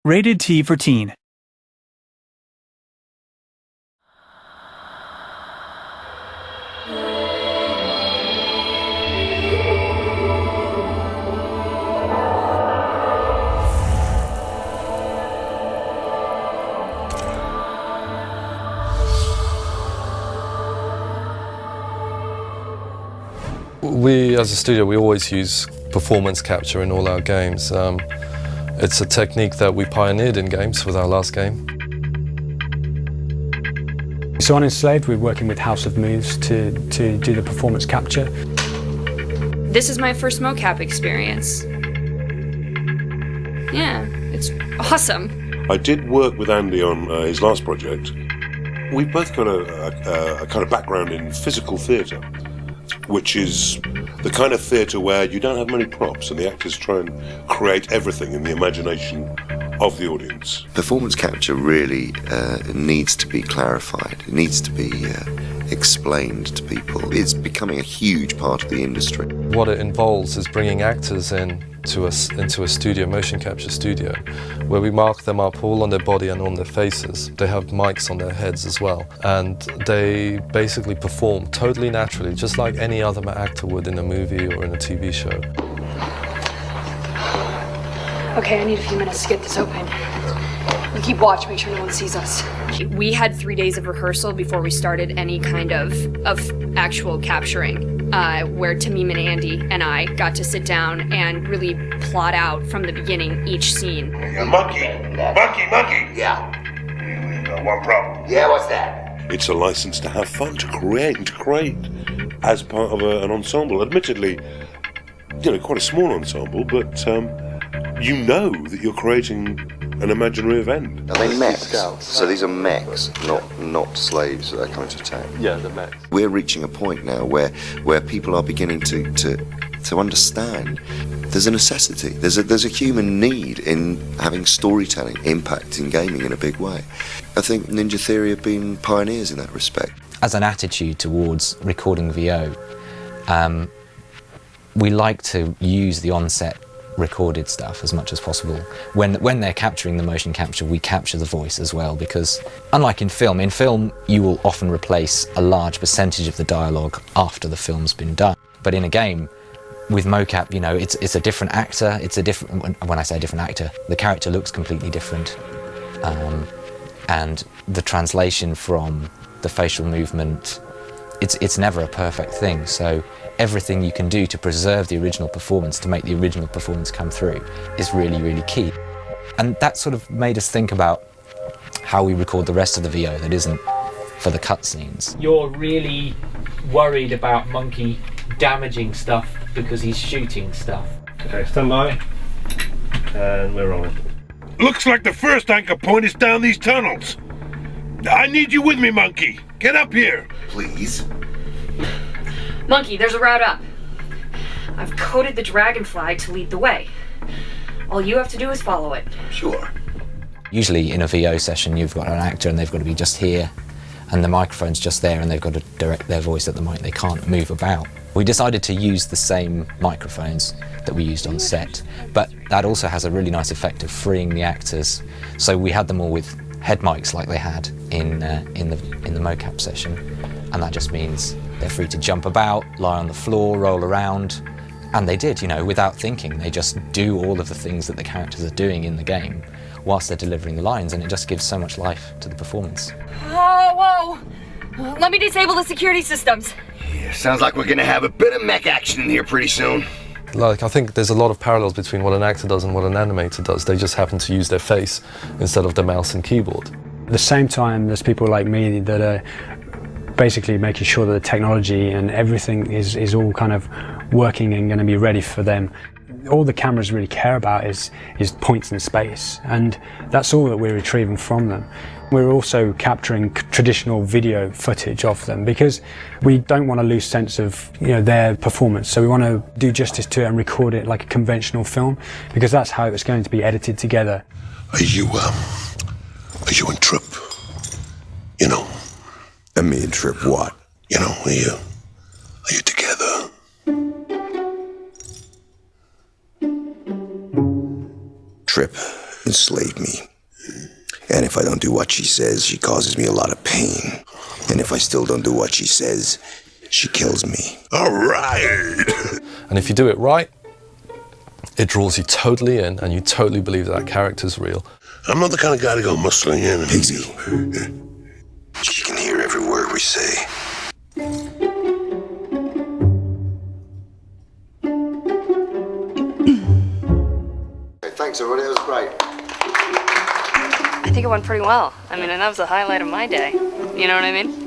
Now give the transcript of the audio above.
Rated T for Teen. We, as a studio, we always use performance capture in all our games. It's a technique that we pioneered in games with our last game. So on Enslaved, we're working with House of Moves to do the performance capture. This is my first mocap experience. Yeah, it's awesome. I did work with Andy on his last project. We've both got a kind of background in physical theatre, which is the kind of theatre where you don't have many props and the actors try and create everything in the imagination of the audience. Performance capture really needs to be clarified. It needs to be explained to people. It's becoming a huge part of the industry. What it involves is bringing actors into a studio, motion capture studio, where we mark them up all on their body and on their faces. They have mics on their heads as well, and they basically perform totally naturally, just like any other actor would in a movie or in a TV show. Okay, I need a few minutes to get this open. You keep watch, make sure no one sees us. We had 3 days of rehearsal before we started any kind of actual capturing, where Tamim and Andy and I got to sit down and really plot out from the beginning each scene. Yeah, monkey! Yeah. We got one problem. Yeah, what's that? It's a license to have fun, to create as part of an ensemble. Admittedly, quite a small ensemble, but you know that you're creating an imaginary event. Are they mechs? So these are mechs, not slaves that are coming to attack? Yeah, the mechs. We're reaching a point now where people are beginning to understand there's a necessity, there's a human need in having storytelling impact in gaming in a big way. I think Ninja Theory have been pioneers in that respect. As an attitude towards recording VO, we like to use the on-set recorded stuff as much as possible. When they're capturing the motion capture, we capture the voice as well, because unlike in film you will often replace a large percentage of the dialogue after the film's been done. But in a game, with mocap, it's a different actor, when I say a different actor, the character looks completely different. And the translation from the facial movement, it's never a perfect thing. So everything you can do to preserve the original performance, to make the original performance come through, is really, really key. And that sort of made us think about how we record the rest of the VO that isn't for the cutscenes. You're really worried about Monkey damaging stuff because he's shooting stuff. Okay, stand by. And we're rolling. Looks like the first anchor point is down these tunnels. I need you with me, Monkey. Get up here. Please. Monkey, there's a route up. I've coded the dragonfly to lead the way. All you have to do is follow it. Sure. Usually in a VO session you've got an actor and they've got to be just here, and the microphone's just there and they've got to direct their voice at the mic, they can't move about. We decided to use the same microphones that we used on set, but that also has a really nice effect of freeing the actors. So we had them all with head mics like they had in the mocap session, and that just means they're free to jump about, lie on the floor, roll around, and they did, without thinking. They just do all of the things that the characters are doing in the game whilst they're delivering the lines, and it just gives so much life to the performance. Whoa! Let me disable the security systems. Yeah, sounds like we're gonna have a bit of mech action in here pretty soon. I think there's a lot of parallels between what an actor does and what an animator does. They just happen to use their face instead of the mouse and keyboard. At the same time, there's people like me that are basically making sure that the technology and everything is all kind of working and going to be ready for them. All the cameras really care about is points in space, and that's all that we're retrieving from them. We're also capturing traditional video footage of them because we don't want to lose sense of their performance. So we want to do justice to it and record it like a conventional film, because that's how it's going to be edited together. Are you and Trip? And me and Trip what? Are you together? Trip enslaved me. And if I don't do what she says, she causes me a lot of pain. And if I still don't do what she says, she kills me. All right. And if you do it right, it draws you totally in and you totally believe that character's real. I'm not the kind of guy to go muscling in. Pixie. She can hear every word we say. Thanks, everybody. That was great. I think it went pretty well. I mean, and that was the highlight of my day. You know what I mean?